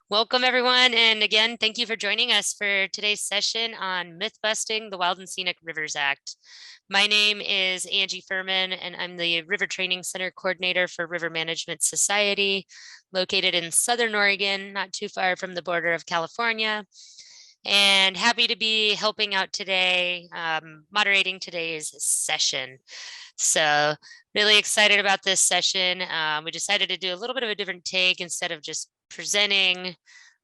Welcome everyone, and again, thank you for joining us for today's session on myth busting the Wild and Scenic Rivers Act. My name is Angie Fuhrmann, and I'm the River Training Center Coordinator for River Management Society, located in Southern Oregon, not too far from the border of California. And happy to be helping out today, moderating today's session. So really excited about this session. We decided to do a little bit of a different take instead of just presenting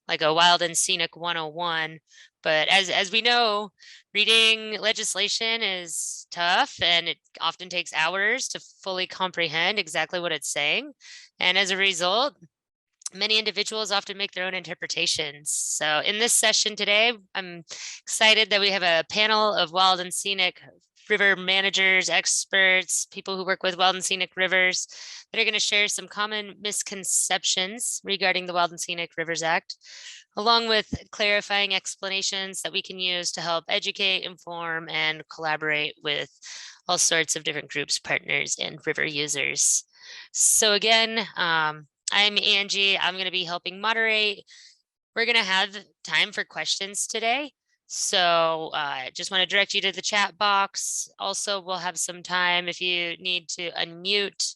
like a Wild and Scenic 101. But as we know, reading legislation is tough and it often takes hours to fully comprehend exactly what it's saying. And as a result, many individuals often make their own interpretations. So in this session today, I'm excited that we have a panel of wild and scenic river managers, experts, people who work with wild and scenic rivers that are going to share some common misconceptions regarding the Wild and Scenic Rivers Act, along with clarifying explanations that we can use to help educate, inform, and collaborate with all sorts of different groups, partners, and river users. So again, I'm Angie. I'm going to be helping moderate. We're going to have time for questions today. So I just want to direct you to the chat box. Also, we'll have some time if you need to unmute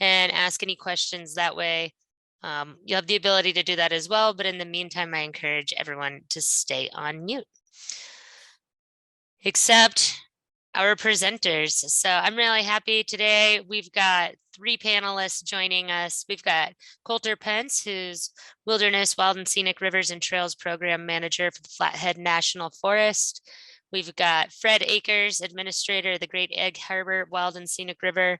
and ask any questions that way. You'll have the ability to do that as well. But in the meantime, I encourage everyone to stay on mute. Except our presenters. So I'm really happy today. We've got 3 panelists joining us. We've got Colter Pence, who's Wilderness, Wild and Scenic Rivers and Trails Program Manager for the Flathead National Forest. We've got Fred Akers, Administrator of the Great Egg Harbor Wild and Scenic River,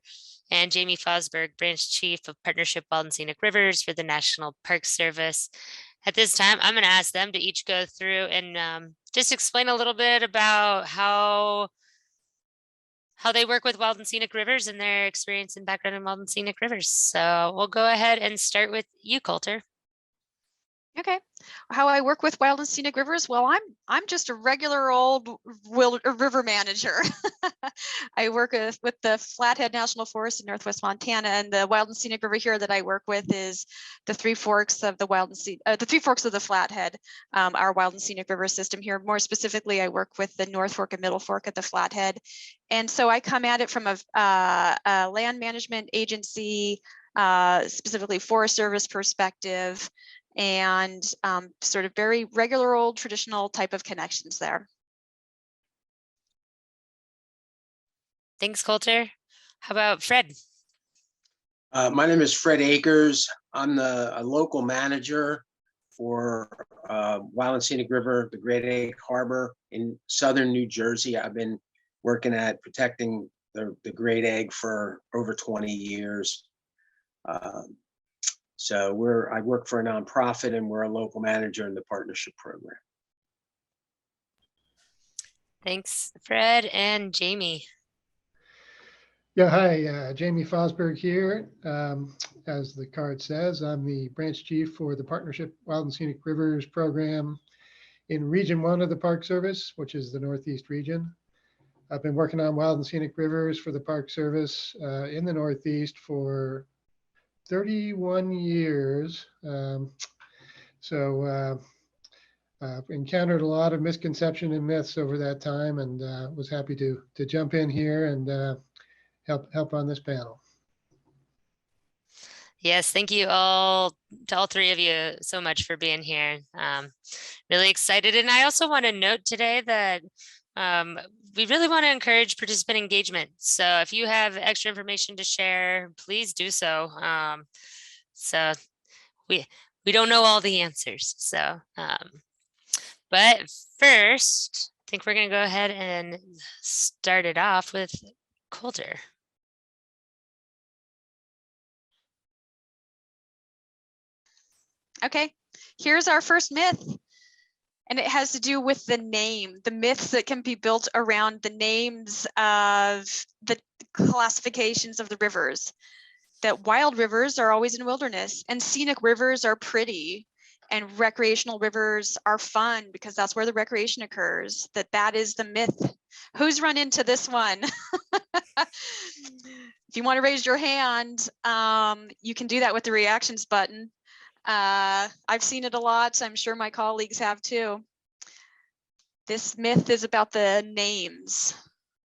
and Jamie Fosburgh, Branch Chief of Partnership Wild and Scenic Rivers for the National Park Service. At this time, I'm going to ask them to each go through and just explain a little bit about how they work with wild and scenic rivers and their experience and background in wild and scenic rivers. So we'll go ahead and start with you, Colter. Okay, how I work with wild and scenic rivers? Well, I'm just a regular old river manager. I work with the Flathead National Forest in Northwest Montana, and the wild and scenic river here that I work with is the Three Forks of the the Three Forks of the Flathead, our wild and scenic river system here. More specifically, I work with the North Fork and Middle Fork of the Flathead, and so I come at it from a land management agency, specifically Forest Service perspective, and sort of very regular old traditional type of connections there. Thanks, Colter. How about Fred? My name is Fred Akers. I'm a local manager for Wild and Scenic River, the Great Egg Harbor in southern New Jersey. I've been working at protecting the Great Egg for over 20 years. So I work for a nonprofit, and we're a local manager in the partnership program. Thanks, Fred. And Jamie. Yeah, hi, Jamie Fosburgh here. As the card says, I'm the branch chief for the Partnership Wild and Scenic Rivers program in Region 1 of the Park Service, which is the Northeast region. I've been working on wild and scenic rivers for the Park Service in the Northeast for 31 years. I've encountered a lot of misconception and myths over that time, and was happy to jump in here and help on this panel. Yes, thank you all to all 3 of you so much for being here. Really excited. And I also want to note today that we really want to encourage participant engagement. So if you have extra information to share, please do so. So we don't know all the answers. So, but first, I think we're going to go ahead and start it off with Colter. Okay, here's our first myth. And it has to do with the name, the myths that can be built around the names of the classifications of the rivers. That wild rivers are always in wilderness, and scenic rivers are pretty, and recreational rivers are fun because that's where the recreation occurs. That is the myth. Who's run into this one? If you want to raise your hand, you can do that with the reactions button. I've seen it a lot. I'm sure my colleagues have too. This myth is about the names.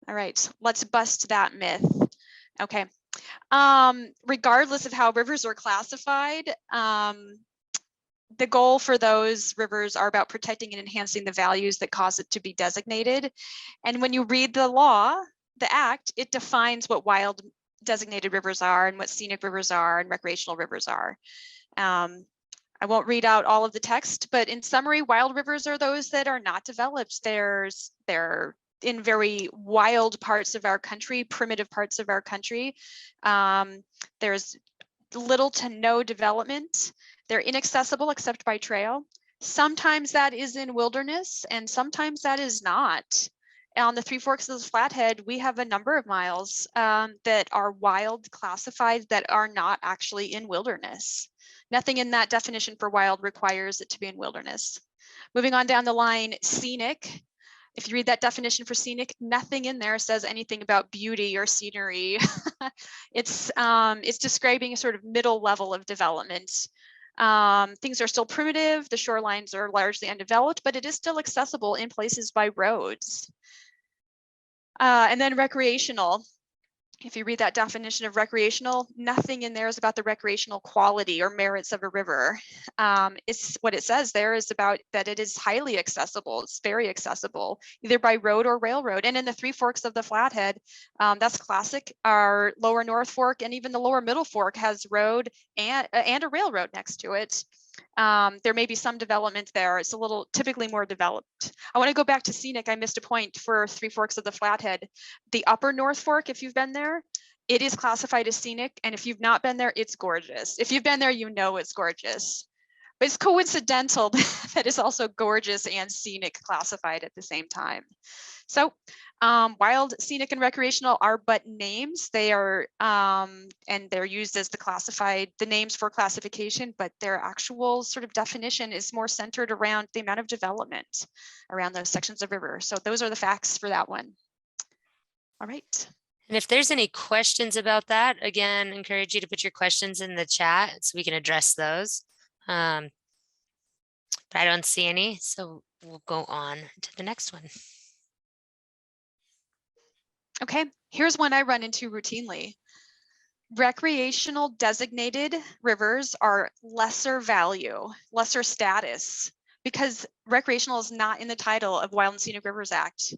All right, let's bust that myth. Okay. Regardless of how rivers are classified, the goal for those rivers are about protecting and enhancing the values that cause it to be designated. And when you read the law, the act, it defines what wild designated rivers are and what scenic rivers are and recreational rivers are. I won't read out all of the text, but in summary, wild rivers are those that are not developed. They're in very wild parts of our country, primitive parts of our country. There's little to no development. They're inaccessible except by trail. Sometimes that is in wilderness and sometimes that is not. On the Three Forks of the Flathead, we have a number of miles that are wild classified that are not actually in wilderness. Nothing in that definition for wild requires it to be in wilderness. Moving on down the line, scenic. If you read that definition for scenic, nothing in there says anything about beauty or scenery. It's describing a sort of middle level of development. Things are still primitive, the shorelines are largely undeveloped, but it is still accessible in places by roads. And then recreational. If you read that definition of recreational, nothing in there is about the recreational quality or merits of a river. It's what it says there is about that it is highly accessible. It's very accessible, either by road or railroad. And in the Three Forks of the Flathead, that's classic. Our lower North Fork and even the lower Middle Fork has road and a railroad next to it. There may be some development there. It's a little typically more developed. I want to go back to scenic. I missed a point for Three Forks of the Flathead. The upper North Fork, if you've been there, it is classified as scenic. And if you've not been there, it's gorgeous. If you've been there, you know it's gorgeous. But it's coincidental that it's also gorgeous and scenic classified at the same time. So wild, scenic, and recreational are but names. They are, and they're used as the names for classification, but their actual sort of definition is more centered around the amount of development around those sections of river. So those are the facts for that one. All right. And if there's any questions about that, again, encourage you to put your questions in the chat so we can address those. But I don't see any, so we'll go on to the next one. Okay, here's one I run into routinely. Recreational designated rivers are lesser value, lesser status, because recreational is not in the title of Wild and Scenic Rivers Act.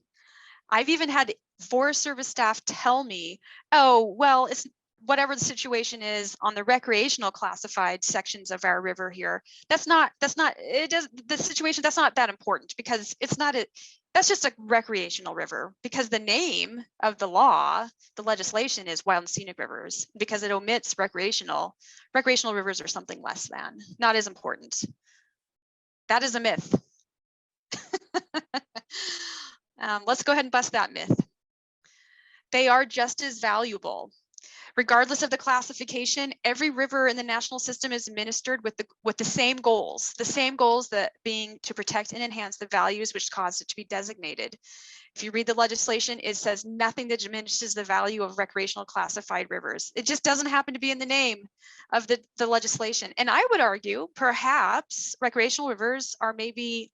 I've even had Forest Service staff tell me, oh, well, it's whatever the situation is on the recreational classified sections of our river here. That's not the situation, that's not that important because it's not that's just a recreational river because the name of the law, the legislation is Wild and Scenic Rivers because it omits recreational. Recreational rivers are something less than, not as important. That is a myth. Let's go ahead and bust that myth. They are just as valuable. Regardless of the classification, every river in the national system is administered with the same goals that being to protect and enhance the values which caused it to be designated. If you read the legislation, it says nothing that diminishes the value of recreational classified rivers. It just doesn't happen to be in the name of the legislation. And I would argue perhaps recreational rivers are maybe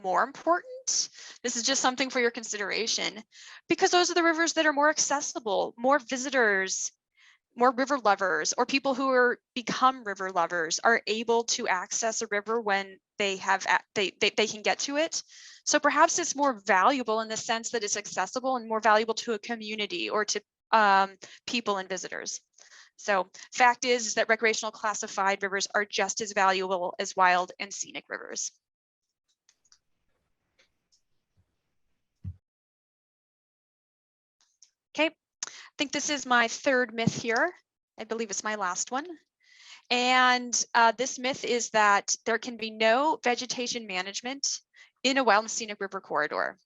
more important. This is just something for your consideration because those are the rivers that are more accessible, more visitors, more river lovers, or people who are become river lovers are able to access a river when they can get to it. So perhaps it's more valuable in the sense that it's accessible and more valuable to a community or to people and visitors. So fact is that recreational classified rivers are just as valuable as wild and scenic rivers. Okay, I think this is my third myth here. I believe it's my last one. And this myth is that there can be no vegetation management in a wild and scenic river corridor.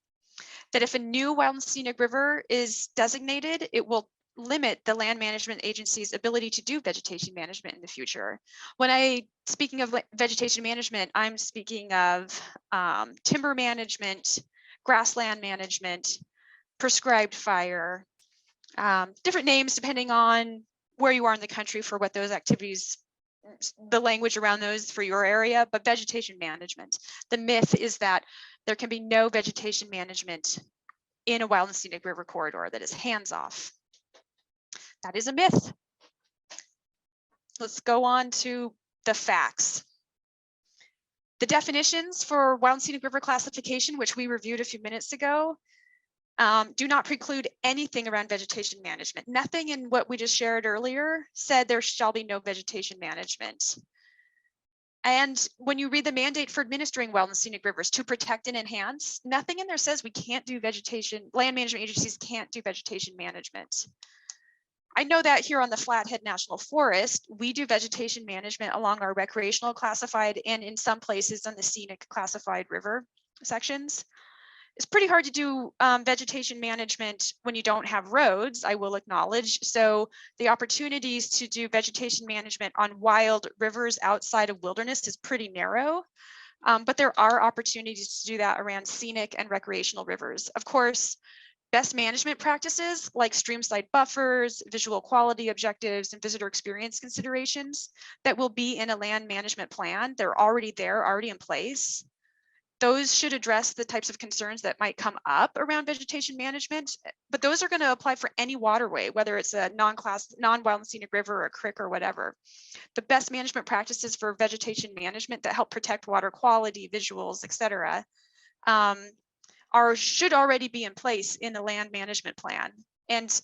That if a new wild and scenic river is designated, it will limit the land management agency's ability to do vegetation management in the future. Speaking of vegetation management, I'm speaking of timber management, grassland management, prescribed fire, different names depending on where you are in the country for what those activities the language around those for your area, but vegetation management. The myth is that there can be no vegetation management in a wild and scenic river corridor that is hands-off. That is a myth. Let's go on to the facts. The definitions for wild and scenic river classification, which we reviewed a few minutes ago, do not preclude anything around vegetation management. Nothing in what we just shared earlier said there shall be no vegetation management. And when you read the mandate for administering wild and scenic rivers to protect and enhance, nothing in there says we can't do vegetation, land management agencies can't do vegetation management. I know that here on the Flathead National Forest, we do vegetation management along our recreational classified and in some places on the scenic classified river sections. It's pretty hard to do vegetation management when you don't have roads, I will acknowledge. So the opportunities to do vegetation management on wild rivers outside of wilderness is pretty narrow. But there are opportunities to do that around scenic and recreational rivers. Of course, best management practices like streamside buffers, visual quality objectives, and visitor experience considerations that will be in a land management plan. They're already there, already in place. Those should address the types of concerns that might come up around vegetation management, but those are going to apply for any waterway, whether it's a non-wild and scenic river or a creek or whatever. The best management practices for vegetation management that help protect water quality, visuals, etc., should already be in place in the land management plan and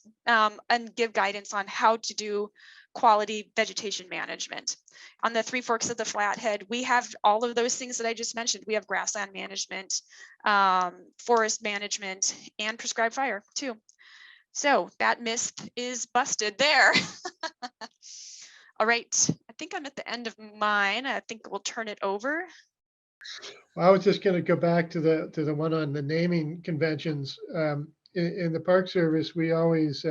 give guidance on how to do quality vegetation management. On the Three Forks of the Flathead, we have all of those things that I just mentioned. We have grassland management, forest management, and prescribed fire too. So that myth is busted there. All right, I think I'm at the end of mine. I think we'll turn it over. Well, I was just going to go back to the one on the naming conventions. In the Park Service, we always,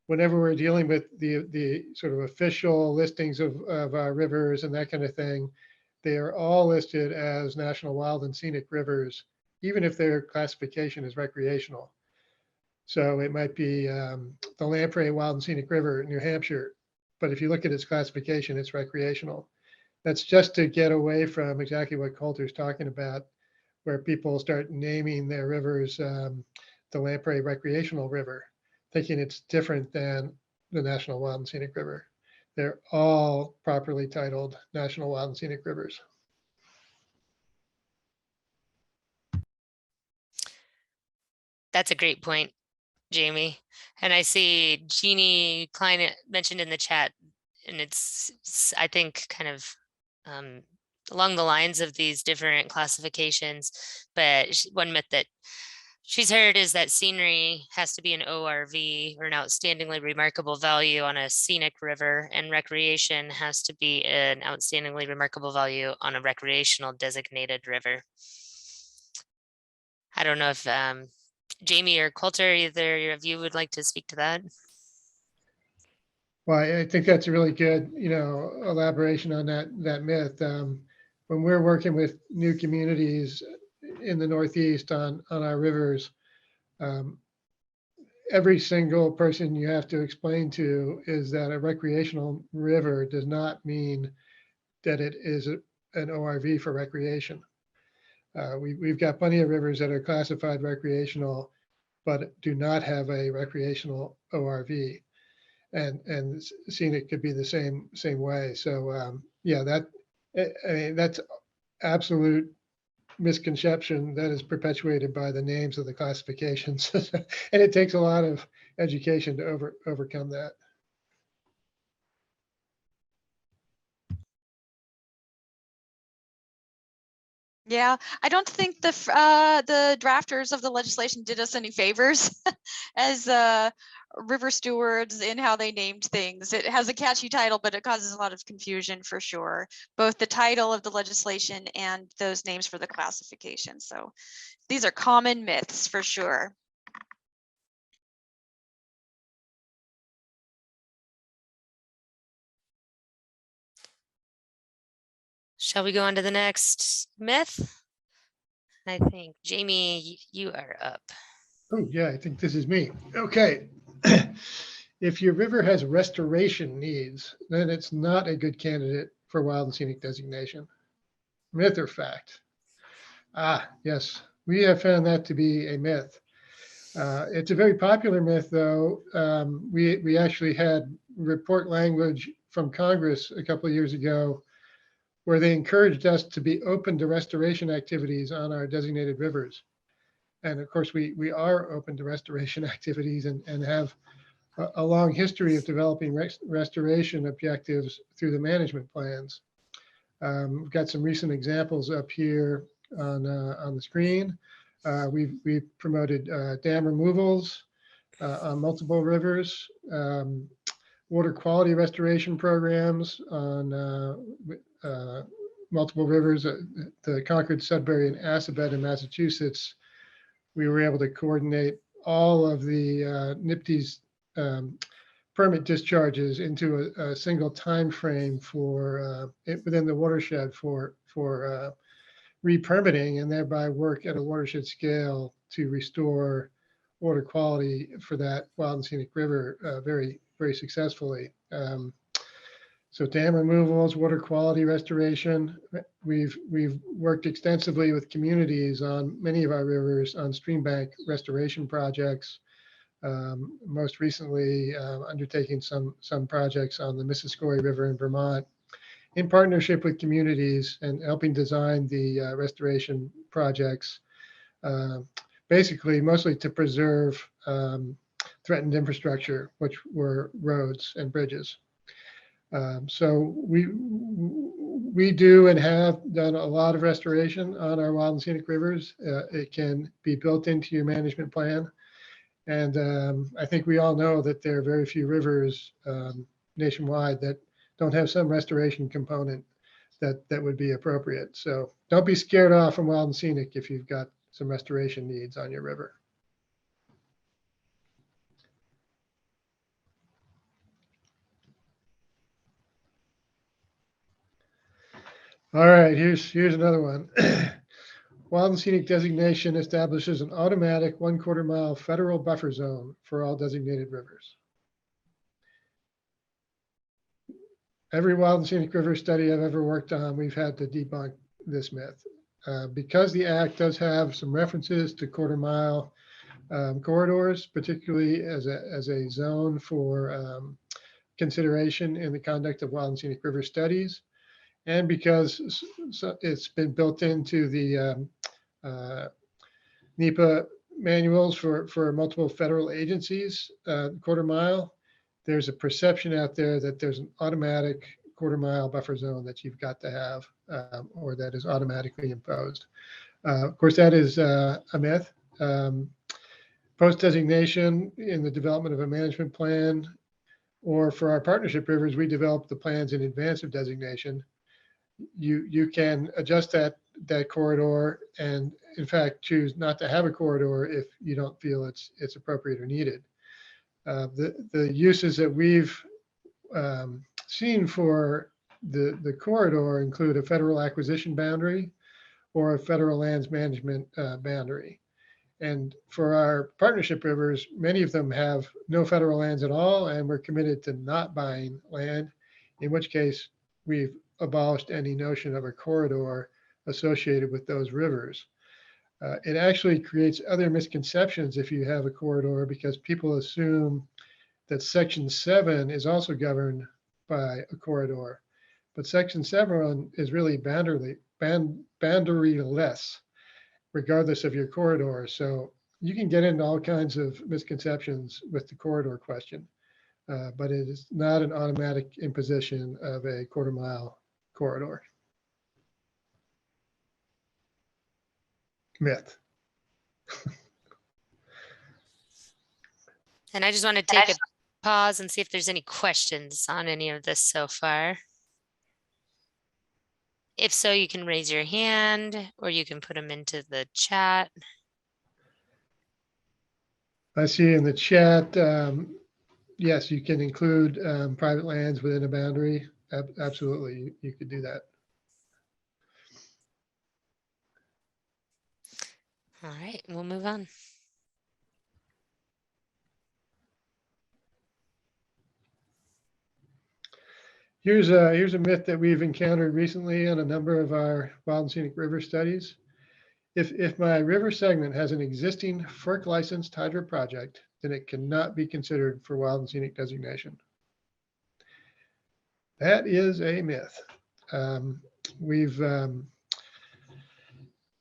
whenever we're dealing with the sort of official listings of our rivers and that kind of thing, they are all listed as National Wild and Scenic Rivers, even if their classification is recreational. So it might be the Lamprey Wild and Scenic River in New Hampshire, but if you look at its classification, it's recreational. That's just to get away from exactly what Colter's talking about, where people start naming their rivers the Lamprey Recreational River, thinking it's different than the National Wild and Scenic River. They're all properly titled National Wild and Scenic Rivers. That's a great point, Jamie. And I see Jeannie Klein mentioned in the chat, and it's I think, kind of along the lines of these different classifications, but one myth that she's heard is that scenery has to be an ORV, or an outstandingly remarkable value, on a scenic river, and recreation has to be an outstandingly remarkable value on a recreational designated river. I don't know if Jamie or Colter, either of you would like to speak to that. Well, I think that's a really good, elaboration on that myth. When we're working with new communities in the Northeast on our rivers, every single person you have to explain to is that a recreational river does not mean that it is an ORV for recreation. We've got plenty of rivers that are classified recreational, but do not have a recreational ORV. And scenic could be the same way. So yeah, that's absolute misconception that is perpetuated by the names of the classifications. And it takes a lot of education to overcome that. Yeah, I don't think the drafters of the legislation did us any favors as river stewards in how they named things. It has a catchy title, but it causes a lot of confusion for sure, both the title of the legislation and those names for the classification. So these are common myths for sure. Shall we go on to the next myth? I think, Jamie, you are up. Oh yeah, I think this is me. Okay. if your river has restoration needs, then it's not a good candidate for wild and scenic designation. Myth or fact? Yes, we have found that to be a myth. It's a very popular myth, though. We actually had report language from Congress a couple of years ago where they encouraged us to be open to restoration activities on our designated rivers. And of course, we are open to restoration activities and have a long history of developing restoration objectives through the management plans. We've got some recent examples up here on the screen. We've promoted dam removals on multiple rivers, water quality restoration programs on multiple rivers, the Concord, Sudbury, and Assabet in Massachusetts. We were able to coordinate all of the NPDES permit discharges into a single time frame for within the watershed for re-permitting, and thereby work at a watershed scale to restore water quality for that wild and scenic river very, very successfully. So dam removals, water quality restoration. We've worked extensively with communities on many of our rivers on stream bank restoration projects. Most recently undertaking some projects on the Missisquoi River in Vermont in partnership with communities and helping design the restoration projects, basically mostly to preserve threatened infrastructure, which were roads and bridges. So we do and have done a lot of restoration on our wild and scenic rivers. It can be built into your management plan. And I think we all know that there are very few rivers nationwide that don't have some restoration component that would be appropriate. So don't be scared off from wild and scenic if you've got some restoration needs on your river. All right, here's another one. Wild and scenic designation establishes an automatic 1/4 mile federal buffer zone for all designated rivers. Every wild and scenic river study I've ever worked on, we've had to debunk this myth. Because the act does have some references to 1/4 mile corridors, particularly as a zone for consideration in the conduct of wild and scenic river studies. And because it's been built into the NEPA manuals for multiple federal agencies, 1/4 mile, there's a perception out there that there's an automatic 1/4 mile buffer zone that you've got to have, or that is automatically imposed. Of course, that is a myth. Post designation in the development of a management plan, or for our partnership rivers, we develop the plans in advance of designation. You can adjust that corridor and in fact choose not to have a corridor if you don't feel it's appropriate or needed. The uses that we've seen for the corridor include a federal acquisition boundary or a federal lands management boundary. And for our partnership rivers, many of them have no federal lands at all, and we're committed to not buying land, in which case we've abolished any notion of a corridor associated with those rivers. It actually creates other misconceptions if you have a corridor, because people assume that Section 7 is also governed by a corridor. But Section 7 is really boundaryless, regardless of your corridor. So you can get into all kinds of misconceptions with the corridor question, but it is not an automatic imposition of a 1/4 mile corridor. Myth. And I just want to take a pause and see if there's any questions on any of this so far. If so, you can raise your hand or you can put them into the chat. I see in the chat, yes, you can include private lands within a boundary. Absolutely, you could do that. All right, we'll move on. Here's a myth that we've encountered recently on a number of our wild and scenic river studies. If my river segment has an existing FERC licensed hydro project, then it cannot be considered for wild and scenic designation. That is a myth.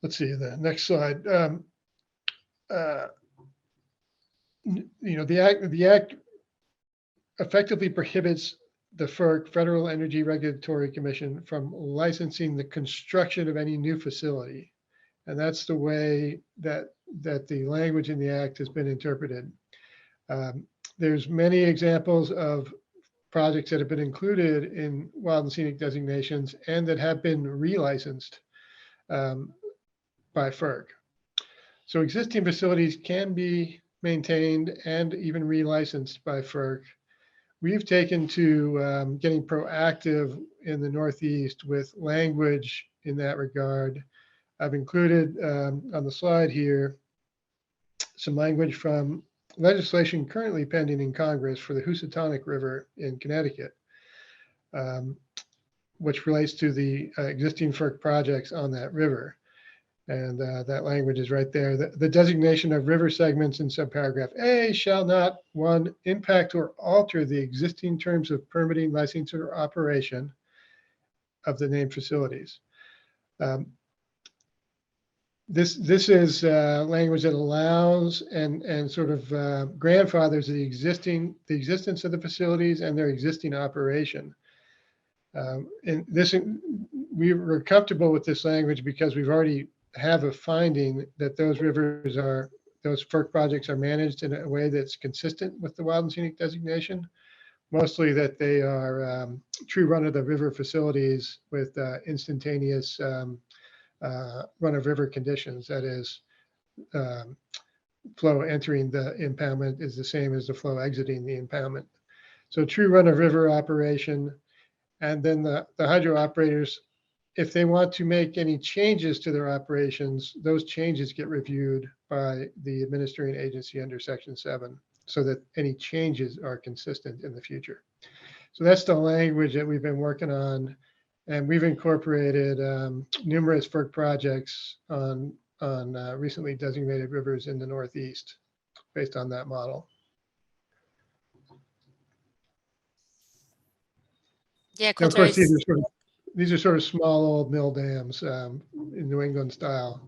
Let's see the next slide. The act effectively prohibits the FERC, Federal Energy Regulatory Commission, from licensing the construction of any new facility. And that's the way that the language in the act has been interpreted. There's many examples of projects that have been included in wild and scenic designations and that have been relicensed by FERC. So existing facilities can be maintained and even relicensed by FERC. We've taken to getting proactive in the Northeast with language in that regard. I've included on the slide here some language from legislation currently pending in Congress for the Housatonic River in Connecticut, which relates to the existing FERC projects on that river. And that language is right there. The designation of river segments in subparagraph A shall not, 1, impact or alter the existing terms of permitting, license, or operation of the named facilities. This is language that allows and sort of grandfathers the existence of the facilities and their existing operation. And we were comfortable with this language because we've already have a finding that those FERC projects are managed in a way that's consistent with the wild and scenic designation, mostly that they are true run-of-the-river facilities with instantaneous run-of-river conditions. That is, flow entering the impoundment is the same as the flow exiting the impoundment. So true run-of-river operation, and then the hydro operators, if they want to make any changes to their operations, those changes get reviewed by the administering agency under Section 7 so that any changes are consistent in the future. So that's the language that we've been working on, and we've incorporated numerous FERC projects on recently designated rivers in the Northeast based on that model. Yeah, Now, of course, Colter, these are sort of small old mill dams in New England style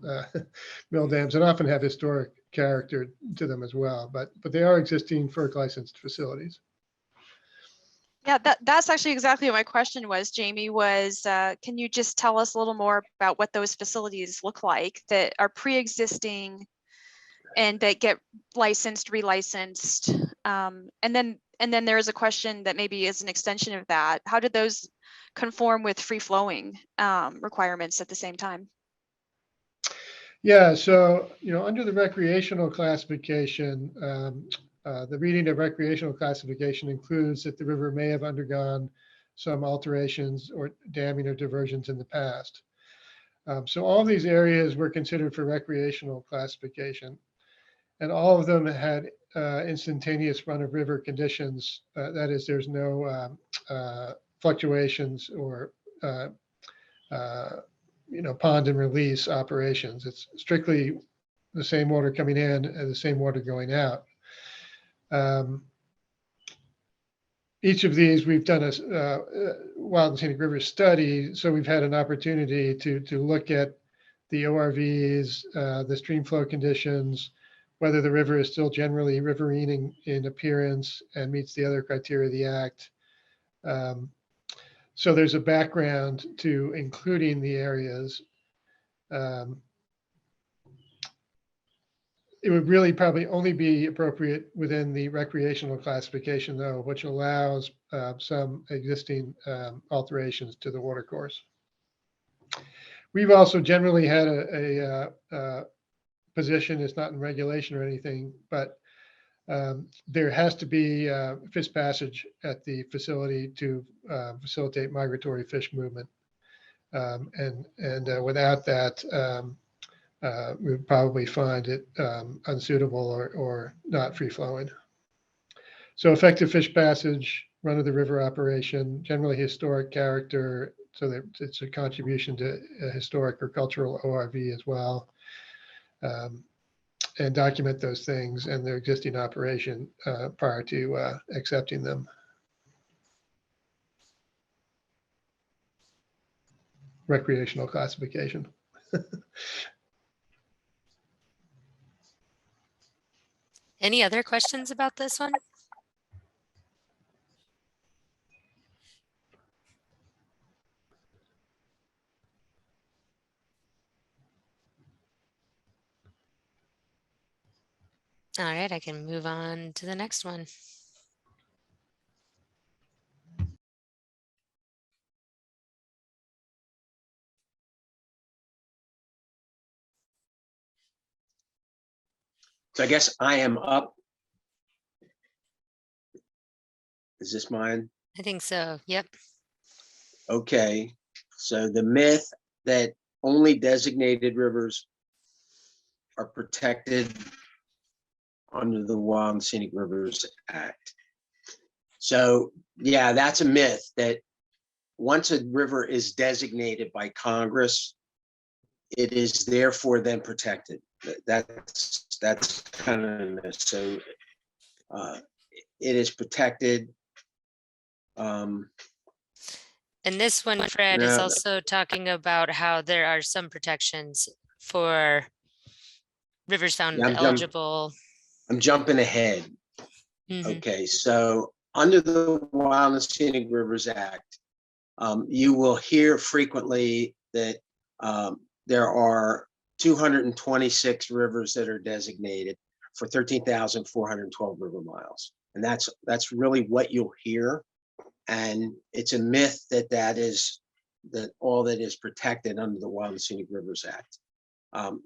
mill dams, and often have historic character to them as well, but they are existing FERC licensed facilities. Yeah, that's actually exactly what my question was, Jamie, was can you just tell us a little more about what those facilities look like that are pre-existing and that get licensed, relicensed? And then there is a question that maybe is an extension of that. How did those conform with free flowing requirements at the same time? Yeah, so, under the recreational classification, the reading of recreational classification includes that the river may have undergone some alterations or damming or diversions in the past. So all these areas were considered for recreational classification, and all of them had instantaneous run-of-river conditions. That is, there's no fluctuations or pond and release operations. It's strictly the same water coming in and the same water going out. Each of these, we've done a Wild and Scenic River study, so we've had an opportunity to look at the ORVs, the stream flow conditions, whether the river is still generally riverine in appearance and meets the other criteria of the Act. So there's a background to including the areas. It would really probably only be appropriate within the recreational classification, though, which allows some existing alterations to the watercourse. We've also generally had a position, it's not in regulation or anything, but there has to be fish passage at the facility to facilitate migratory fish movement. And without that, we would probably find it unsuitable or not free flowing. So effective fish passage run-of-the-river operation, generally historic character, so that it's a contribution to historic or cultural ORV as well. And document those things and their existing operation prior to accepting them. Recreational classification. Any other questions about this one? All right, I can move on to the next one. So I guess I am up. Is this mine? I think so. Yep. Okay. So the myth that only designated rivers are protected under the Wild and Scenic Rivers Act. So yeah, that's a myth that once a river is designated by Congress, it is therefore then protected. That's kind of a myth. So it is protected. And this one, Fred, is No. also talking about how there are some protections for rivers found Yeah, eligible. I'm jumping ahead. Mhm. Okay, so under the Wild and Scenic Rivers Act, you will hear frequently that there are 226 rivers that are designated for 13,412 river miles. And that's really what you'll hear. And it's a myth that that all that is protected under the Wild and Scenic Rivers Act.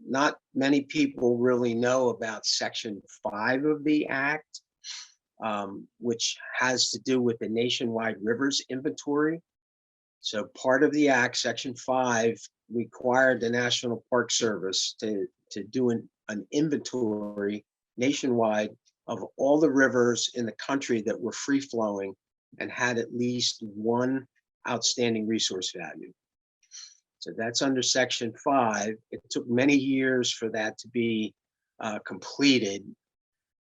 Not many people really know about Section 5 of the Act, which has to do with the nationwide rivers inventory. So part of the Act, Section 5, required the National Park Service to do an inventory nationwide of all the rivers in the country that were free flowing and had at least one outstanding resource value. So that's under Section 5. It took many years for that to be completed.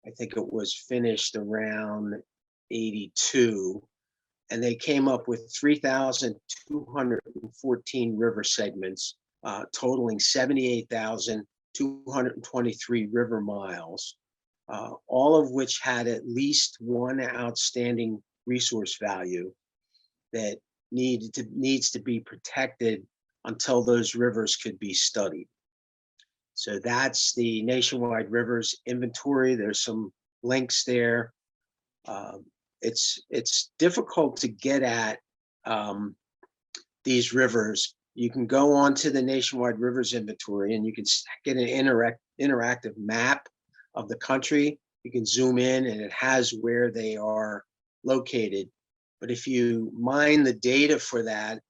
I think it was finished around 82. And they came up with 3,214 river segments, totaling 78,223 river miles, all of which had at least one outstanding resource value that needs to be protected until those rivers could be studied. So that's the nationwide rivers inventory. There's some links there. It's difficult to get at these rivers. You can go onto the nationwide rivers inventory and you can get an interactive map of the country. You can zoom in and it has where they are located. But if you mine the data for that,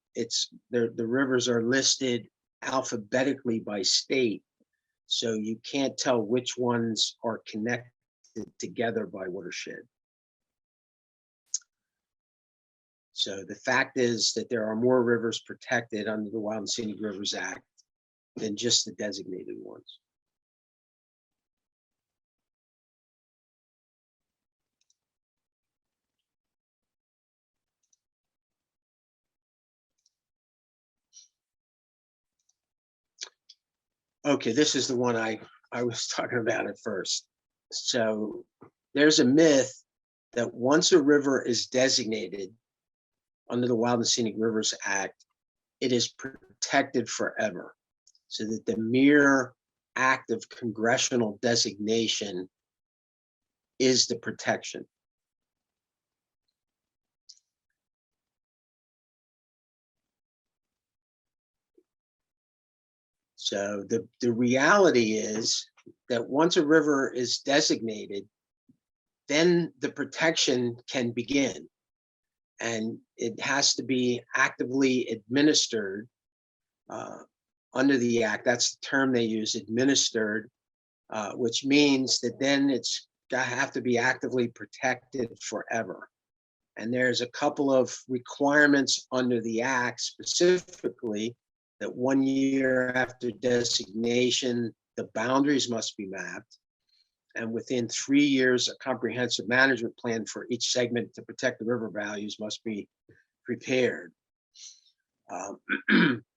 the rivers are listed alphabetically by state. So you can't tell which ones are connected together by watershed. So the fact is that there are more rivers protected under the Wild and Scenic Rivers Act than just the designated ones. Okay, this is the one I was talking about at first. So there's a myth that once a river is designated under the Wild and Scenic Rivers Act, it is protected forever. So that the mere act of congressional designation is the protection. So the reality is that once a river is designated, then the protection can begin. And it has to be actively administered under the Act. That's the term they use, administered, which means that then it's have to be actively protected forever. And there's a couple of requirements under the act specifically that 1 year after designation, the boundaries must be mapped. And within 3 years, a comprehensive management plan for each segment to protect the river values must be prepared.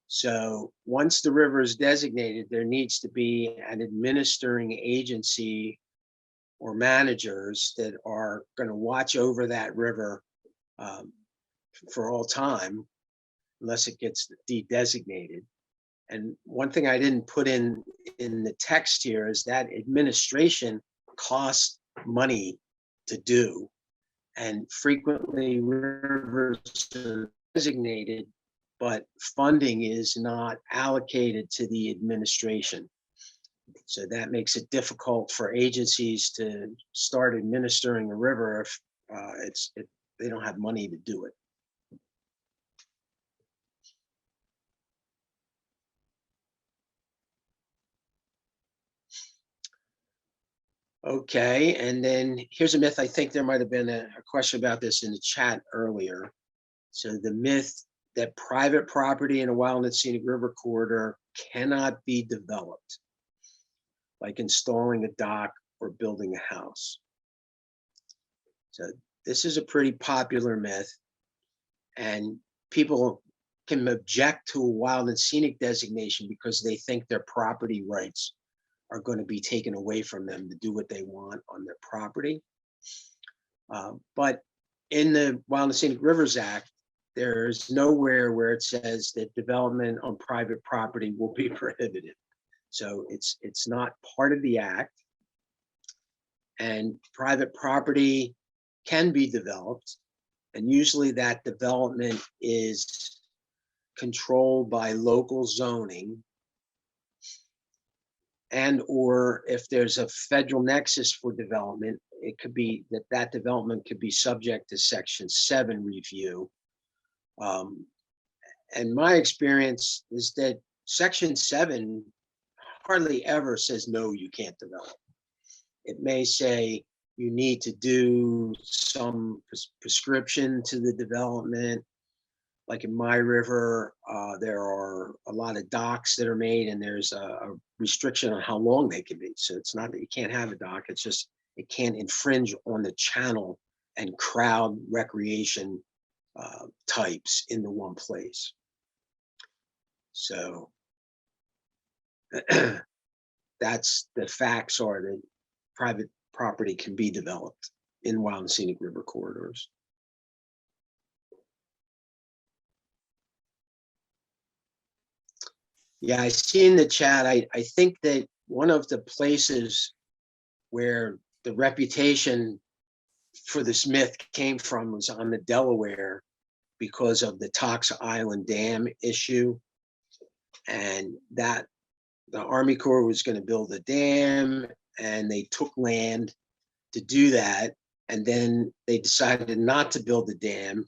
So once the river is designated, there needs to be an administering agency or managers that are going to watch over that river for all time, unless it gets de-designated. And one thing I didn't put in the text here is that administration costs money to do. And frequently rivers are designated, but funding is not allocated to the administration. So that makes it difficult for agencies to start administering a river if they don't have money to do it. Okay, and then here's a myth. I think there might have been a question about this in the chat earlier. So the myth that private property in a wild and scenic river corridor cannot be developed, like installing a dock or building a house. So this is a pretty popular myth, and people can object to a wild and scenic designation because they think their property rights are going to be taken away from them to do what they want on their property. But in the Wild and Scenic Rivers Act, there's nowhere where it says that development on private property will be prohibited. So it's not part of the act, and private property can be developed, and usually that development is controlled by local zoning, and or if there's a federal nexus for development, it could be that development could be subject to Section 7 review. And my experience is that Section 7 hardly ever says, no, you can't develop. It may say you need to do some prescription to the development. Like in my river, there are a lot of docks that are made, and there's a restriction on how long they can be. So it's not that you can't have a dock, it's just it can't infringe on the channel and crowd recreation types into one place. So that's the facts are that private property can be developed in wild and scenic river corridors. Yeah, I see in the chat, I think that one of the places where the reputation for this myth came from was on the Delaware because of the Toxa Island Dam issue. And that the Army Corps was going to build a dam, and they took land to do that. And then they decided not to build the dam.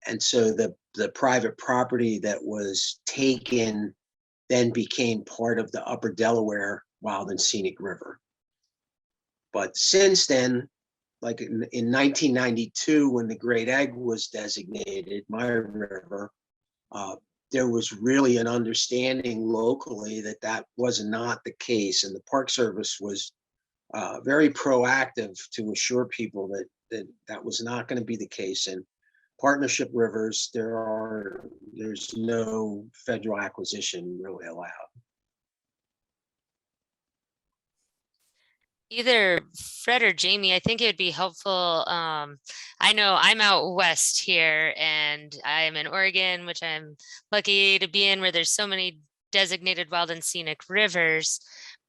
And so the private property that was taken then became part of the Upper Delaware Wild and Scenic River. But since then, like in 1992, when the Great Egg was designated, my river, there was really an understanding locally that that was not the case. And the Park Service was very proactive to assure people that was not going to be the case. And partnership rivers, there's no federal acquisition really allowed. Either Fred or Jamie, I think it would be helpful. I know I'm out west here, and I'm in Oregon, which I'm lucky to be in, where there's so many designated wild and scenic rivers,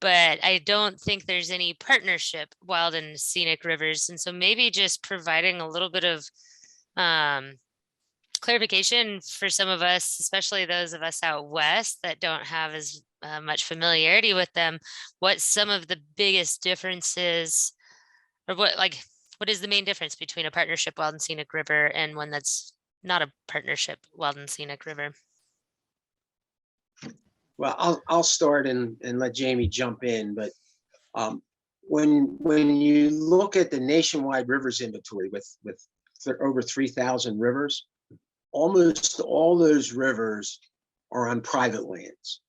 but I don't think there's any partnership wild and scenic rivers. And so maybe just providing a little bit of clarification for some of us, especially those of us out west that don't have as much familiarity with them, what some of the biggest differences, or what is the main difference between a partnership wild and scenic river and one that's not a partnership wild and scenic river? Well, I'll start and let Jamie jump in, but when you look at the nationwide rivers inventory with over 3,000 rivers. Almost all those rivers are on private lands.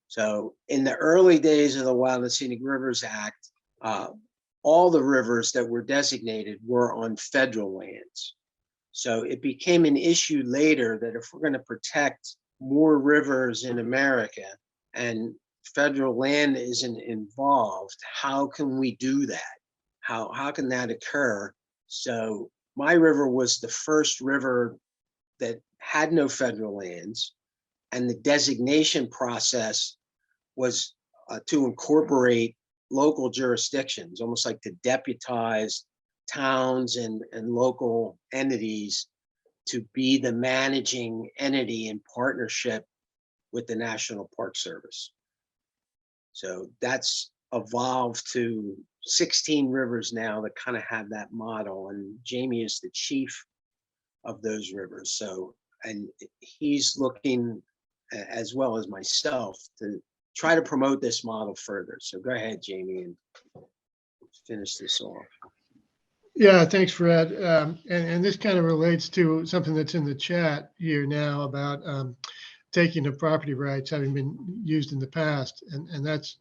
So in the early days of the Wild and Scenic Rivers Act, all the rivers that were designated were on federal lands. So it became an issue later that if we're going to protect more rivers in America and federal land isn't involved, how can we do that? How can that occur? So my river was the first river that had no federal lands, and the designation process was to incorporate local jurisdictions, almost like to deputize towns and local entities to be the managing entity in partnership with the National Park Service. So that's evolved to 16 rivers now that kind of have that model, and Jamie is the chief of those rivers. So, and he's looking, as well as myself, to try to promote this model further. So go ahead, Jamie, and finish this off. Yeah, thanks, Fred. And this kind of relates to something that's in the chat here now about taking of property rights having been used in the past. And that's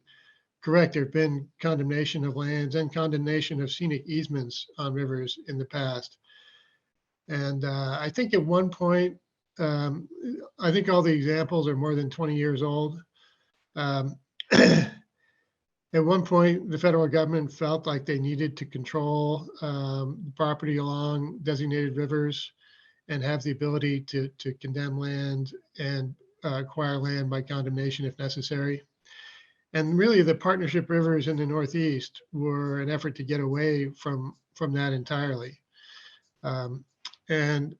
correct. There have been condemnation of lands and condemnation of scenic easements on rivers in the past. And I think at one point, I think all the examples are more than 20 years old. At one point, the federal government felt like they needed to control property along designated rivers and have the ability to condemn land and acquire land by condemnation if necessary. And really, the partnership rivers in the Northeast were an effort to get away from that entirely. And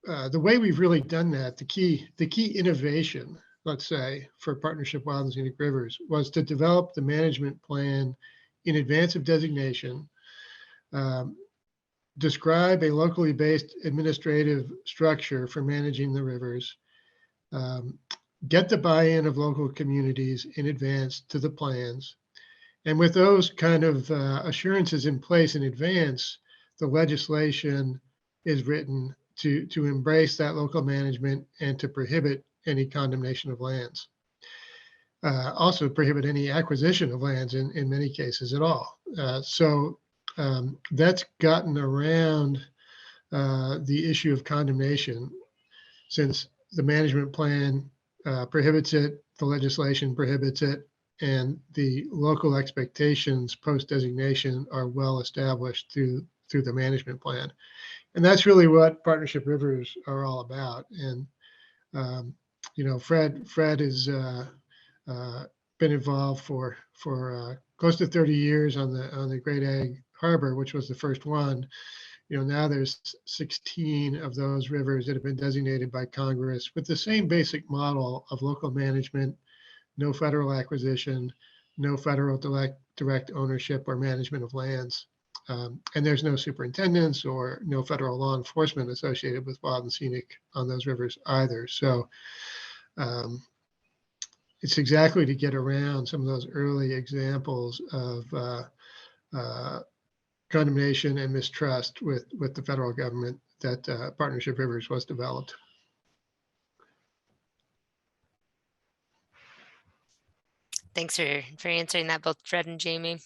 the way we've really done that, the key innovation, let's say, for Partnership Wild and Scenic Rivers was to develop the management plan in advance of designation, describe a locally based administrative structure for managing the rivers, get the buy-in of local communities in advance to the plans. And with those kind of assurances in place in advance, the legislation is written to embrace that local management and to prohibit any condemnation of lands. Also prohibit any acquisition of lands in many cases at all. So that's gotten around the issue of condemnation, since the management plan prohibits it, the legislation prohibits it, and the local expectations post-designation are well established through the management plan. And that's really what partnership rivers are all about. And you know, Fred has been involved for close to 30 years on the Great Egg Harbor, which was the first one. You know, now there's 16 of those rivers that have been designated by Congress with the same basic model of local management, no federal acquisition, no federal direct ownership or management of lands. And there's no superintendents or no federal law enforcement associated with Wild and Scenic on those rivers either. So it's exactly to get around some of those early examples of condemnation and mistrust with the federal government that Partnership Rivers was developed. Thanks for answering that, both Fred and Jamie.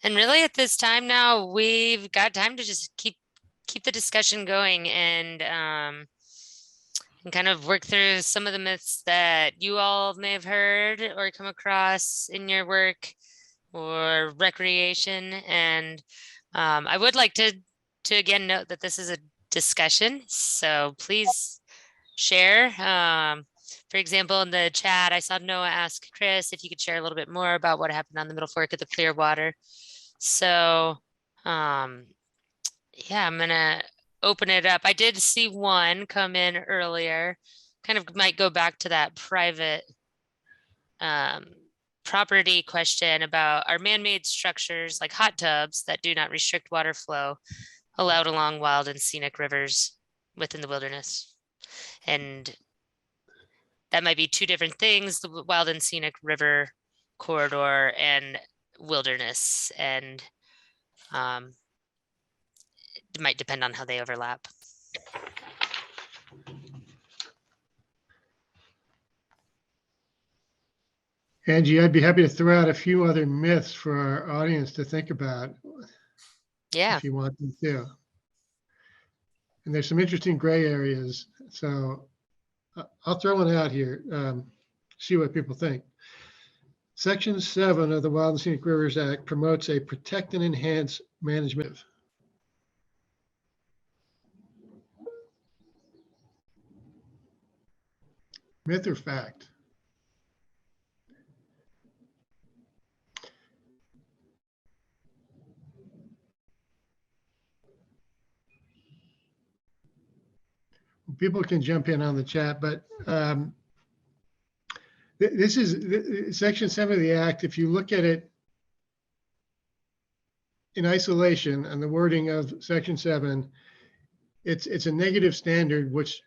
And really at this time now, we've got time to just keep the discussion going and kind of work through some of the myths that you all may have heard or come across in your work or recreation. And I would like to again note that this is a discussion, so please share. For example, in the chat, I saw Noah ask Chris if you could share a little bit more about what happened on the Middle Fork of the Clearwater. So yeah, I'm gonna open it up. I did see one come in earlier, kind of might go back to that private property question about are man-made structures like hot tubs that do not restrict water flow allowed along wild and scenic rivers within the wilderness. And that might be two different things. The wild and scenic river corridor and wilderness, and it might depend on how they overlap. Angie, I'd be happy to throw out a few other myths for our audience to think about Yeah. if you want them to. And there's some interesting gray areas. So I'll throw one out here, see what people think. Section 7 of the Wild and Scenic Rivers Act promotes a protect and enhance management. Myth or fact? People can jump in on the chat, but this is Section 7 of the Act. If you look at it in isolation and the wording of Section 7, it's a negative standard which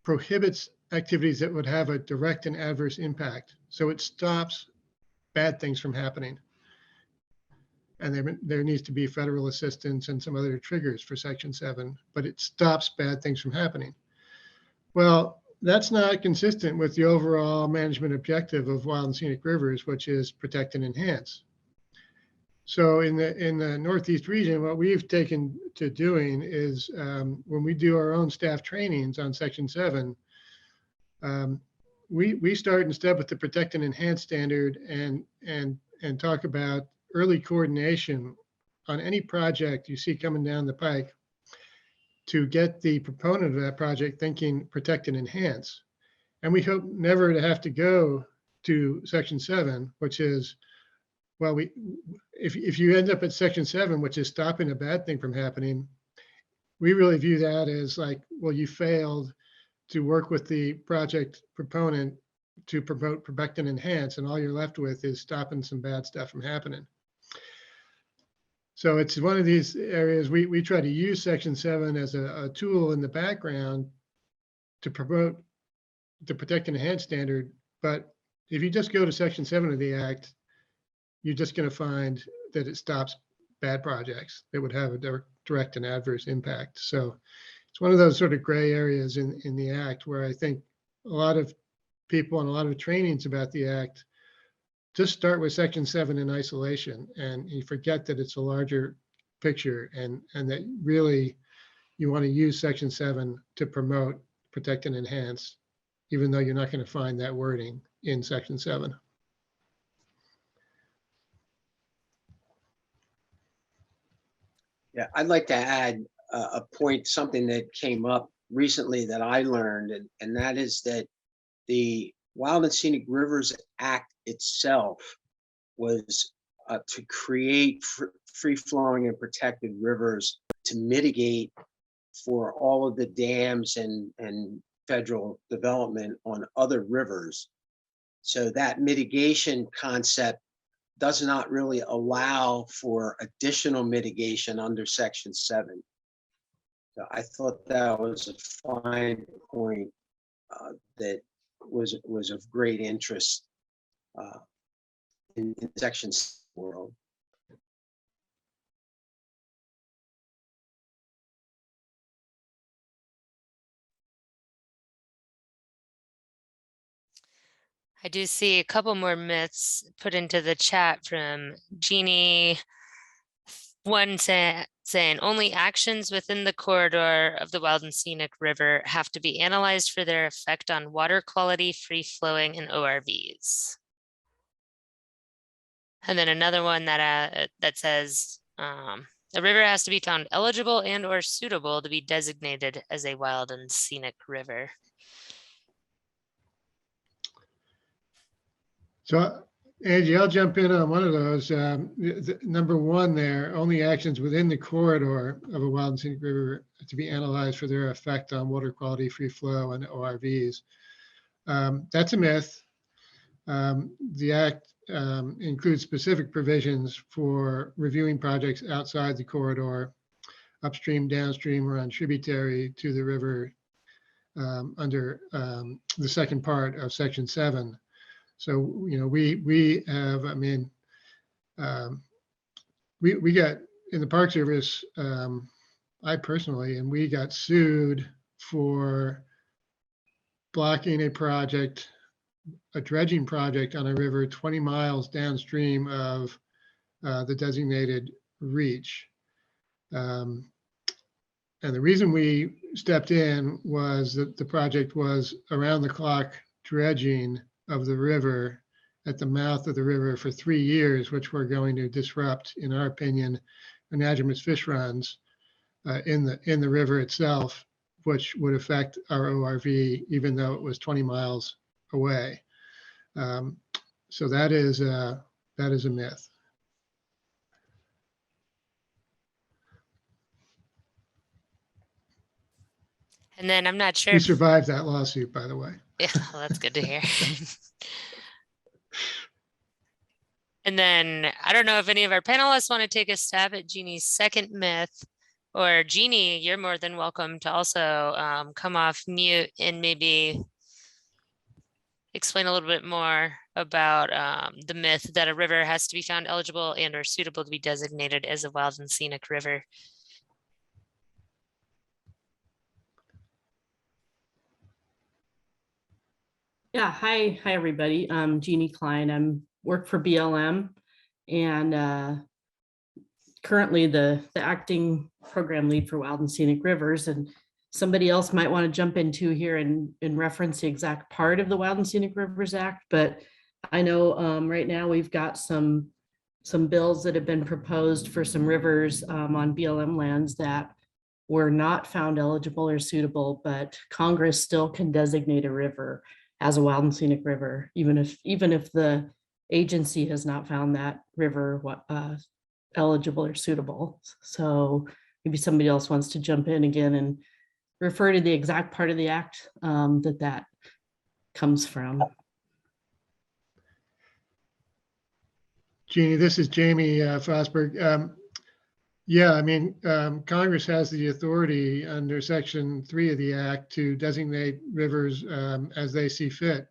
prohibits activities that would have a direct and adverse impact. So it stops bad things from happening. And there needs to be federal assistance and some other triggers for Section 7, but it stops bad things from happening. Well, that's not consistent with the overall management objective of Wild and Scenic Rivers, which is protect and enhance. So in the Northeast region, what we've taken to doing is when we do our own staff trainings on Section 7, we start instead with the protect and enhance standard and talk about early coordination on any project you see coming down the pike to get the proponent of that project thinking protect and enhance. And we hope never to have to go to Section 7, which is, well, if you end up at Section 7, which is stopping a bad thing from happening, we really view that as like, well, you failed to work with the project proponent to promote, protect, and enhance, and all you're left with is stopping some bad stuff from happening. So it's one of these areas we try to use Section 7 as a tool in the background to promote the protect and enhance standard. But if you just go to Section 7 of the Act, you're just going to find that it stops bad projects that would have a direct and adverse impact. So it's one of those sort of gray areas in the Act where I think a lot of people and a lot of trainings about the Act just start with Section 7 in isolation, and you forget that it's a larger picture, and that really you want to use Section 7 to promote, protect, and enhance, even though you're not going to find that wording in Section 7. Yeah, I'd like to add a point, something that came up recently that I learned, and that is that the Wild and Scenic Rivers Act itself was to create free-flowing and protected rivers to mitigate for all of the dams and federal development on other rivers. So that mitigation concept does not really allow for additional mitigation under Section 7. So I thought that was a fine point that was of great interest in Section 7 world. I do see a couple more myths put into the chat from Jeannie. One saying only actions within the corridor of the Wild and Scenic River have to be analyzed for their effect on water quality, free flowing, and ORVs. And then another one that says the river has to be found eligible and or suitable to be designated as a wild and scenic river. So Angie, I'll jump in on one of those. Number one there, only actions within the corridor of a wild and scenic river to be analyzed for their effect on water quality, free flow, and ORVs. That's a myth. The Act includes specific provisions for reviewing projects outside the corridor, upstream, downstream, or on tributary to the river under the second part of Section 7. So, you know, we have, I mean, we got in the Park Service, I personally, and we got sued for blocking a project, a dredging project on a river 20 miles downstream of the designated reach. And the reason we stepped in was that the project was around the clock dredging of the river at the mouth of the river for 3 years, which were going to disrupt, in our opinion, anadromous fish runs in the river itself, which would affect our ORV, even though it was 20 miles away. So that is a myth. And then I'm not sure. We survived that lawsuit, by the way. Yeah, well, that's good to hear. And then I don't know if any of our panelists want to take a stab at Jeannie's second myth, or Jeannie, you're more than welcome to also come off mute and maybe explain a little bit more about the myth that a river has to be found eligible and or suitable to be designated as a wild and scenic river. Yeah, hi everybody. I'm Jeannie Klein. I'm work for BLM and currently the acting program lead for Wild and Scenic Rivers. And somebody else might want to jump into here and reference the exact part of the Wild and Scenic Rivers Act. But I know right now we've got some bills that have been proposed for some rivers on BLM lands that were not found eligible or suitable, but Congress still can designate a river as a wild and scenic river, even if the agency has not found that river eligible or suitable. So maybe somebody else wants to jump in again and refer to the exact part of the act that comes from. Jeannie, this is Jamie Fosburgh. Yeah, I mean, Congress has the authority under Section 3 of the Act to designate rivers as they see fit.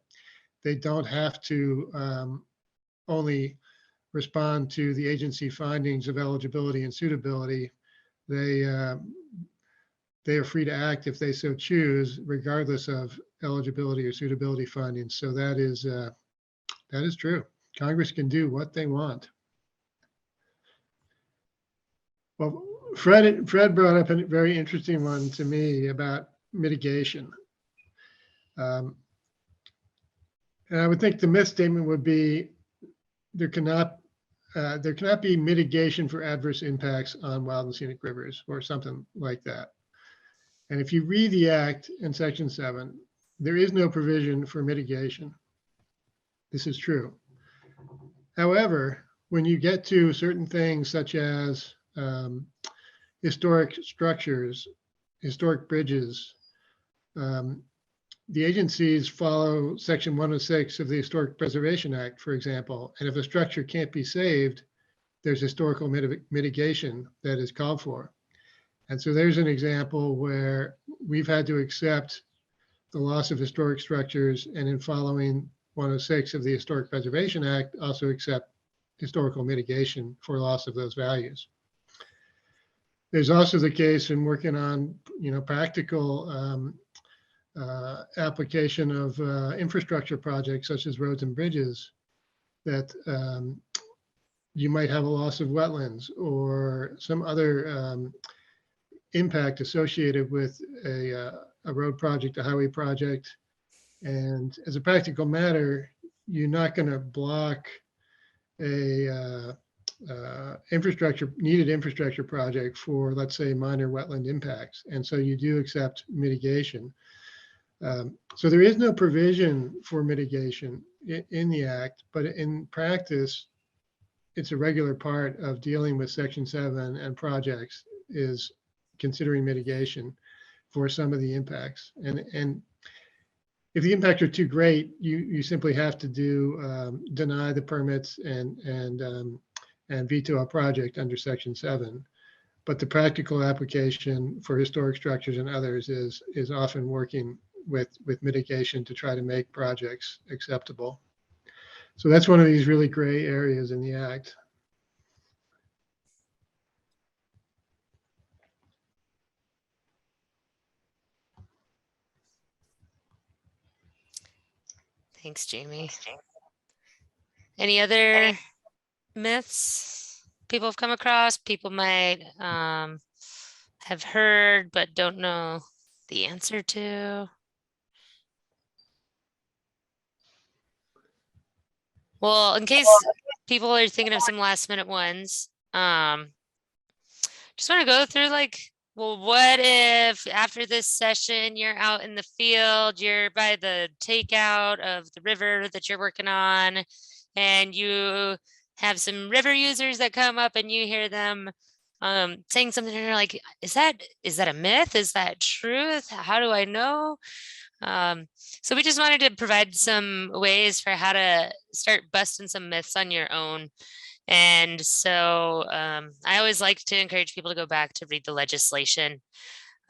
They don't have to only respond to the agency findings of eligibility and suitability. They are free to act if they so choose, regardless of eligibility or suitability findings. So that is true. Congress can do what they want. Well, Fred brought up a very interesting one to me about mitigation. And I would think the myth statement would be there cannot be mitigation for adverse impacts on wild and scenic rivers or something like that. And if you read the Act in Section 7, there is no provision for mitigation. This is true. However, when you get to certain things such as historic structures, historic bridges, the agencies follow Section 106 of the Historic Preservation Act, for example. And if a structure can't be saved, there's historical mitigation that is called for. And so there's an example where we've had to accept the loss of historic structures, and in following 106 of the Historic Preservation Act, also accept historical mitigation for loss of those values. There's also the case in working on, practical application of infrastructure projects such as roads and bridges, that you might have a loss of wetlands or some other impact associated with a road project, a highway project. And as a practical matter, you're not going to block a needed infrastructure project for, let's say, minor wetland impacts. And so you do accept mitigation. So there is no provision for mitigation in the Act, but in practice, it's a regular part of dealing with Section 7 and projects is considering mitigation for some of the impacts. And if the impacts are too great, you simply have to deny the permits and veto a project under Section 7. But the practical application for historic structures and others is often working with mitigation to try to make projects acceptable. So that's one of these really gray areas in the act. Thanks, Jamie. Any other myths people have come across, people might have heard but don't know the answer to? Well, in case people are thinking of some last minute ones, just want to go through like, well, what if after this session you're out in the field, you're by the takeout of the river that you're working on, and you have some river users that come up and you hear them saying something and you're like, is that a myth? Is that truth? How do I know? So we just wanted to provide some ways for how to start busting some myths on your own. And so I always like to encourage people to go back to read the legislation.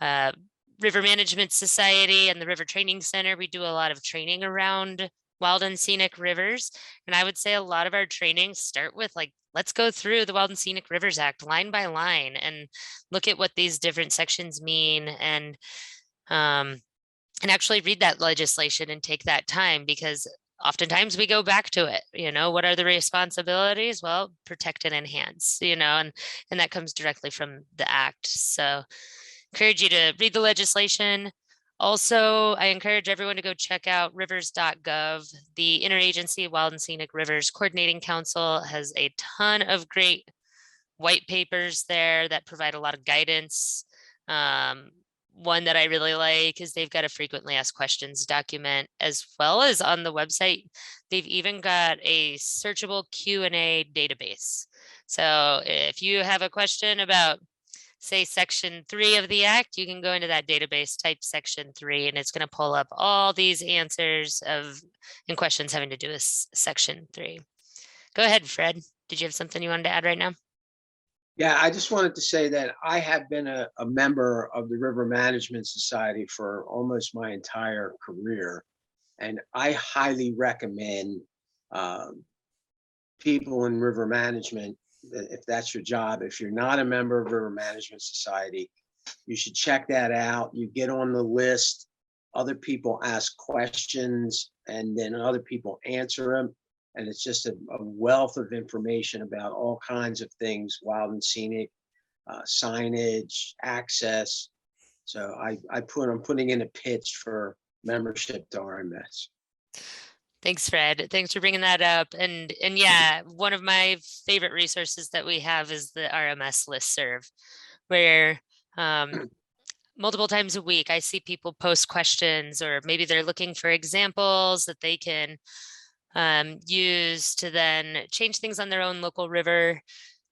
River Management Society and the River Training Center, we do a lot of training around wild and scenic rivers. And I would say a lot of our trainings start with like, let's go through the Wild and Scenic Rivers Act line by line and look at what these different sections mean, and actually read that legislation and take that time, because oftentimes we go back to it. You know, what are the responsibilities? Well, protect and enhance, you know, and that comes directly from the act. So encourage you to read the legislation. Also, I encourage everyone to go check out rivers.gov. The Interagency Wild and Scenic Rivers Coordinating Council has a ton of great white papers there that provide a lot of guidance. One that I really like is they've got a frequently asked questions document, as well as on the website, they've even got a searchable Q&A database. So if you have a question about, say, section 3 of the act, you can go into that database, type section 3, and it's going to pull up all these answers and questions having to do with section 3. Go ahead, Fred. Did you have something you wanted to add right now? Yeah, I just wanted to say that I have been a member of the River Management Society for almost my entire career. And I highly recommend people in river management, if that's your job, if you're not a member of River Management Society, you should check that out. You get on the list, other people ask questions, and then other people answer them. And it's just a wealth of information about all kinds of things, wild and scenic, signage, access. So I'm putting in a pitch for membership to RMS. Thanks, Fred. Thanks for bringing that up. And yeah, one of my favorite resources that we have is the RMS listserv, where multiple times a week I see people post questions, or maybe they're looking for examples that they can use to then change things on their own local river,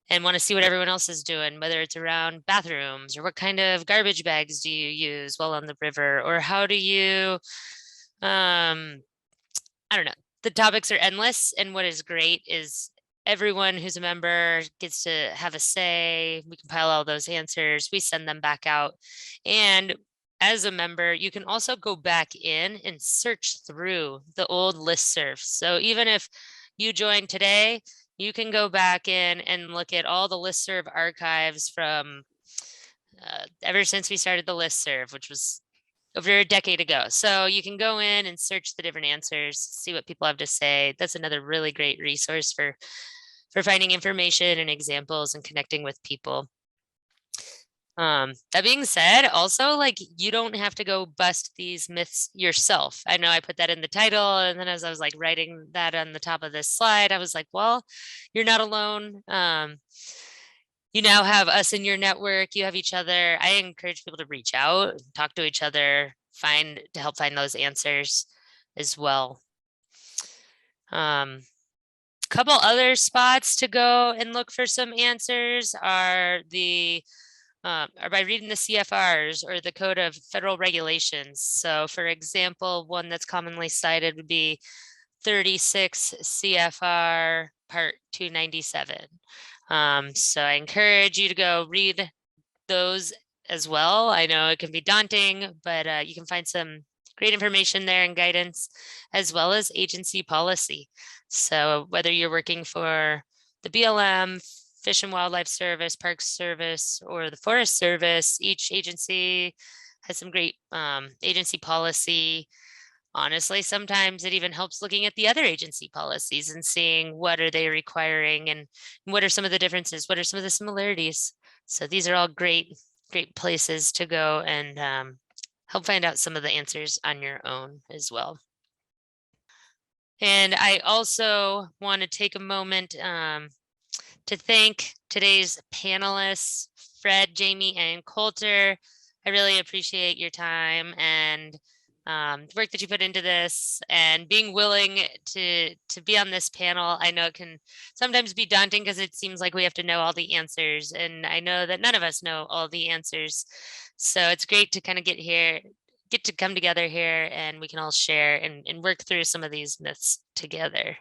and want to see what everyone else is doing, whether it's around bathrooms or what kind of garbage bags do you use while on the river, or how do you, I don't know. The topics are endless. And what is great is everyone who's a member gets to have a say. We compile all those answers, we send them back out. And as a member, you can also go back in and search through the old listserv. So even if you joined today, you can go back in and look at all the listserv archives from ever since we started the listserv, which was over a decade ago. So you can go in and search the different answers, see what people have to say. That's another really great resource for finding information and examples and connecting with people. That being said, also, like, you don't have to go bust these myths yourself. I know I put that in the title, and then as I was like writing that on the top of this slide, I was like, well, you're not alone. You now have us in your network, you have each other. I encourage people to reach out, talk to each other, to help find those answers as well. Couple other spots to go and look for some answers are by reading the CFRs, or the Code of Federal Regulations. So for example, one that's commonly cited would be 36 CFR Part 297. So I encourage you to go read those as well. I know it can be daunting, but you can find some great information there and guidance, as well as agency policy. So whether you're working for the BLM, Fish and Wildlife Service, Park Service, or the Forest Service, each agency has some great agency policy. Honestly, sometimes it even helps looking at the other agency policies and seeing what are they requiring and what are some of the differences, what are some of the similarities. So these are all great places to go and help find out some of the answers on your own as well. And I also want to take a moment to thank today's panelists, Fred, Jamie, and Colter. I really appreciate your time and the work that you put into this and being willing to be on this panel. I know it can sometimes be daunting because it seems like we have to know all the answers, and I know that none of us know all the answers. So it's great to kind of get to come together here, and we can all share and work through some of these myths together.